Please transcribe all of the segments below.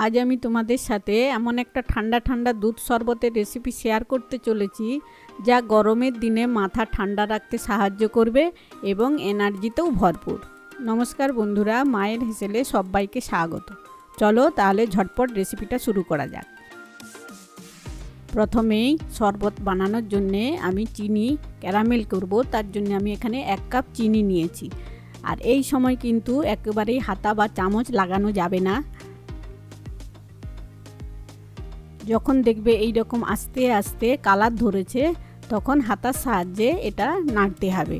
আজ আমি তোমাদের সাথে এমন একটা ঠান্ডা ঠান্ডা দুধ শরবতের রেসিপি শেয়ার করতে চলেছি যা গরমের দিনে মাথা ঠান্ডা রাখতে সাহায্য করবে এবং এনার্জিতেও ভরপুর। নমস্কার বন্ধুরা, মায়ের হেসেলে সবাইকে স্বাগত। চলো তাহলে ঝটপট রেসিপিটা শুরু করা যাক। প্রথমেই শরবত বানানোর জন্যে আমি চিনি ক্যারামেল করব, তার জন্য আমি এখানে 1 কাপ চিনি নিয়েছি। আর এই সময় কিন্তু একেবারেই হাতা বা চামচ লাগানো যাবে না। যখন দেখবে এই রকম আস্তে আস্তে কালার ধরেছে তখন হাতার সাহায্যে এটা নাড়তে হবে।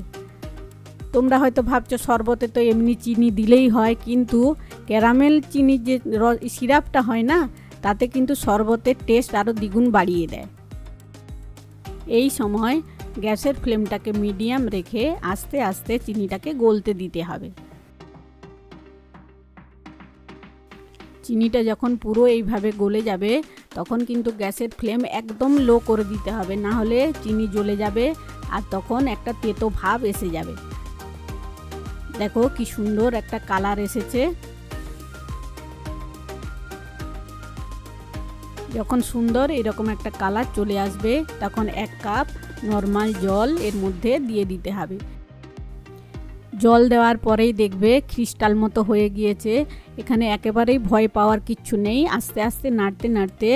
তোমরা হয়তো ভাবছো শরবতে তো এমনি চিনি দিলেই হয়, কিন্তু ক্যারামেল চিনির যে সিরাপটা হয় না, তাতে কিন্তু শরবতের টেস্ট আরও দ্বিগুণ বাড়িয়ে দেয়। এই সময় গ্যাসের ফ্লেমটাকে মিডিয়াম রেখে আস্তে আস্তে চিনিটাকে গলতে দিতে হবে। চিনিটা যখন পুরো এইভাবে গলে যাবে তখন কিন্তু গ্যাসের ফ্লেম একদম লো করে দিতে হবে, না হলে চিনি জ্বলে যাবে আর তখন একটা তেতো ভাব এসে যাবে। দেখো কি সুন্দর একটা কালার এসেছে। যখন সুন্দর এরকম একটা কালার চলে আসবে তখন 1 কাপ নর্মাল জল এর মধ্যে দিয়ে দিতে হবে। জল দেওয়ার পরেই দেখবে ক্রিস্টাল মতো হয়ে গিয়েছে। এখানে একেবারেই ভয় পাওয়ার কিচ্ছু নেই, আস্তে আস্তে নাড়তে নাড়তে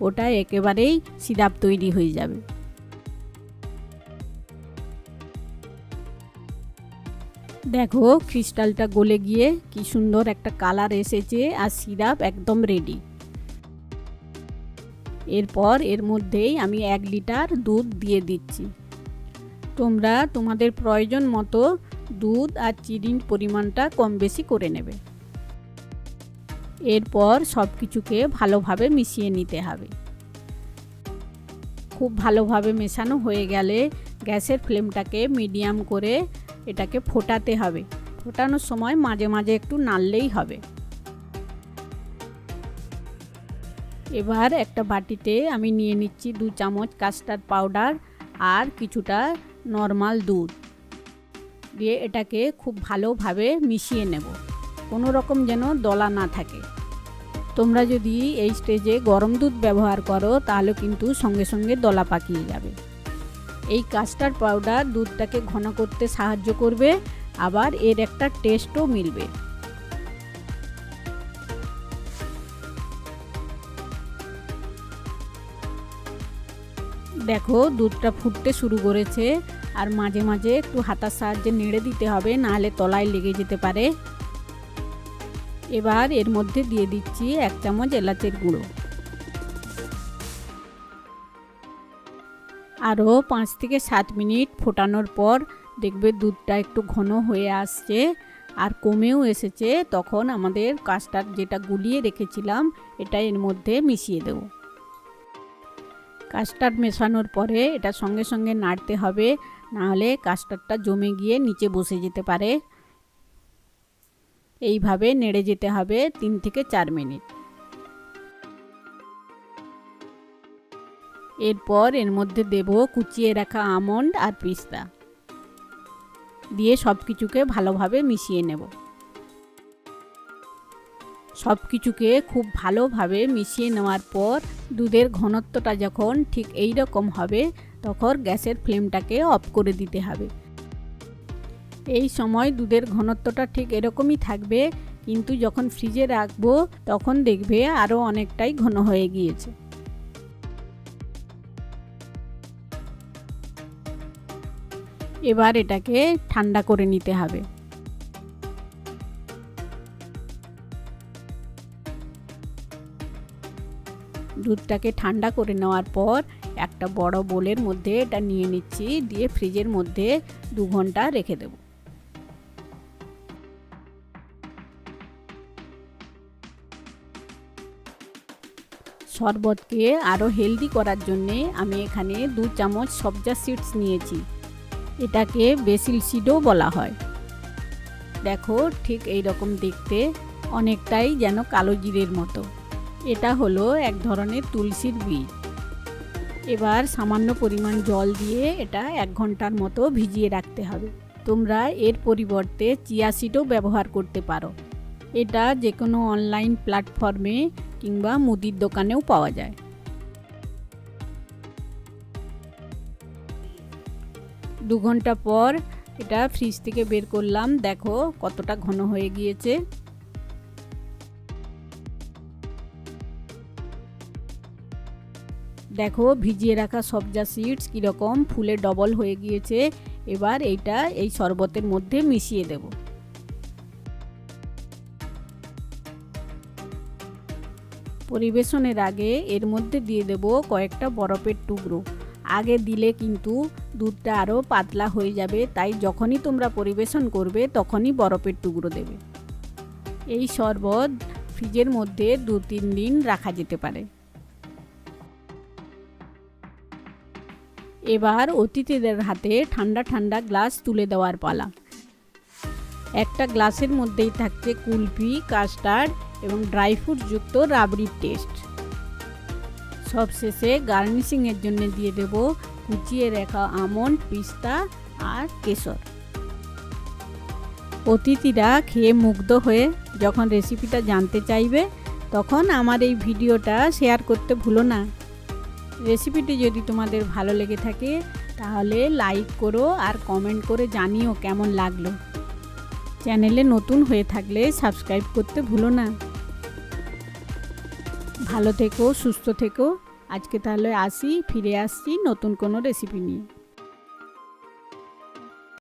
ওটা একেবারেই সিরাপ তৈরি হয়ে যাবে। দেখো ক্রিস্টালটা গলে গিয়ে কি সুন্দর একটা কালার এসেছে আর সিরাপ একদম রেডি। এরপর এর মধ্যেই আমি 1 লিটার দুধ দিয়ে দিচ্ছি। তোমরা তোমাদের প্রয়োজন মতো দুধ আর চিনির পরিমাণটা কম বেশি করে নেবে। এরপর সব কিছুকে ভালোভাবে মিশিয়ে নিতে হবে। খুব ভালোভাবে মেশানো হয়ে গেলে গ্যাসের ফ্লেমটাকে মিডিয়াম করে এটাকে ফোটাতে হবে। ফোটানোর সময় মাঝে মাঝে একটু নাড়লেই হবে। এবার একটা বাটিতে আমি নিয়ে নিচ্ছি 2 চামচ কাস্টার্ড পাউডার আর কিছুটা নর্মাল দুধ দিয়ে এটাকে খুব ভালোভাবে মিশিয়ে নেব, কোনো রকম যেন দলা না থাকে। তোমরা যদি এই স্টেজে গরম দুধ ব্যবহার করো তাহলে কিন্তু সঙ্গে সঙ্গে দলা পাকিয়ে যাবে। এই কাস্টার্ড পাউডার দুধটাকে ঘন করতে সাহায্য করবে, আবার এর একটা টেস্টও মিলবে। দেখো দুধটা ফুটতে শুরু করেছে আর মাঝে মাঝে একটু হাতার সাহায্যে নেড়ে দিতে হবে, নাহলে তলায় লেগে যেতে পারে। এবার এর মধ্যে দিয়ে দিচ্ছি 1 চামচ এলাচের গুঁড়ো। আরও 5 থেকে 7 মিনিট ফোটানোর পর দেখবে দুধটা একটু ঘন হয়ে আসছে আর কমেও এসেছে। তখন আমাদের কাস্টার্ড যেটা গুলিয়ে রেখেছিলাম এটা এর মধ্যে মিশিয়ে দেব। কাস্টার্ড মেশানোর পরে এটা সঙ্গে সঙ্গে নাড়তে হবে, নাহলে কাস্টার্ডটা জমে গিয়ে নিচে বসে যেতে পারে। এইভাবে নেড়ে যেতে হবে 3 থেকে 4 মিনিট। এরপর এর মধ্যে দেব কুচিয়ে রাখা আমন্ড আর পিস্তা দিয়ে সব কিছুকে ভালোভাবে মিশিয়ে নেব। সব কিছুকে খুব ভালোভাবে মিশিয়ে নেওয়ার পর দুধের ঘনত্বটা যখন ঠিক এই রকম হবে তখন গ্যাসের ফ্লেমটাকে অফ করে দিতে হবে। এই সময় দুধের ঘনত্বটা ঠিক এরকমই থাকবে, কিন্তু যখন ফ্রিজে রাখবো তখন দেখবে আরও অনেকটাই ঘন হয়ে গিয়েছে। এবার এটাকে ঠান্ডা করে নিতে হবে। দুধটাকে ঠান্ডা করে নেওয়ার পর একটা বড় বোলের মধ্যে এটা নিয়ে নিচ্ছি, দিয়ে ফ্রিজের মধ্যে 2 ঘন্টা রেখে দেব। শরবতকে আরও হেলদি করার জন্যে আমি এখানে 2 চামচ সবজা সিডস নিয়েছি। এটাকে বেসিল সিডও বলা হয়। দেখো ঠিক এই রকম দেখতে, অনেকটাই যেন কালো জিরের মতো। এটা হলো এক ধরনের তুলসীর বীজ। এবার সামান্য পরিমাণ জল দিয়ে এটা 1 ঘন্টার মতো ভিজিয়ে রাখতে হবে। তোমরা এর পরিবর্তে চিয়া সিডও ব্যবহার করতে পারো। এটা যে কোনো অনলাইন প্ল্যাটফর্মে কিংবা মুদির দোকানেও পাওয়া যায়। 2 ঘন্টা পর এটা ফ্রিজ থেকে বের করলাম, দেখো কতটা ঘন হয়ে গিয়েছে। দেখো ভিজিয়ে রাখা সবজা সিডস কীরকম ফুলে ডবল হয়ে গিয়েছে। এবার এইটা এই শরবতের মধ্যে মিশিয়ে দেব। পরিবেশনের আগে এর মধ্যে দিয়ে দেব কয়েকটা বরফের টুকরো। আগে দিলে কিন্তু দুধটা আরও পাতলা হয়ে যাবে, তাই যখনই তোমরা পরিবেশন করবে তখনই বরফের টুকরো দেবে। এই শরবত ফ্রিজের মধ্যে 2-3 দিন রাখা যেতে পারে। এবার অতিথিদের হাতে ঠান্ডা ঠান্ডা গ্লাস তুলে দেওয়ার পালা। একটা গ্লাসের মধ্যেই থাকছে কুলফি, কাস্টার্ড এবং ড্রাই ফ্রুট যুক্ত রাবড়ির টেস্ট। সবশেষে গার্নিশিংয়ের জন্য দিয়ে দেব কুচিয়ে রাখা আমন্ড, পিস্তা আর কেশর। অতিথিরা খেয়ে মুগ্ধ হয়ে যখন রেসিপিটা জানতে চাইবে তখন আমার এই ভিডিওটা শেয়ার করতে ভুলো না। রেসিপিটি যদি তোমাদের ভালো লেগে থাকে তাহলে লাইক করো আর কমেন্ট করে জানিও কেমন লাগলো। চ্যানেলে নতুন হয়ে থাকলে সাবস্ক্রাইব করতে ভুলো না। ভালো থেকো, সুস্থ থেকো। আজকে তাহলে আসি, ফিরে আসছি নতুন কোনো রেসিপি নিয়ে।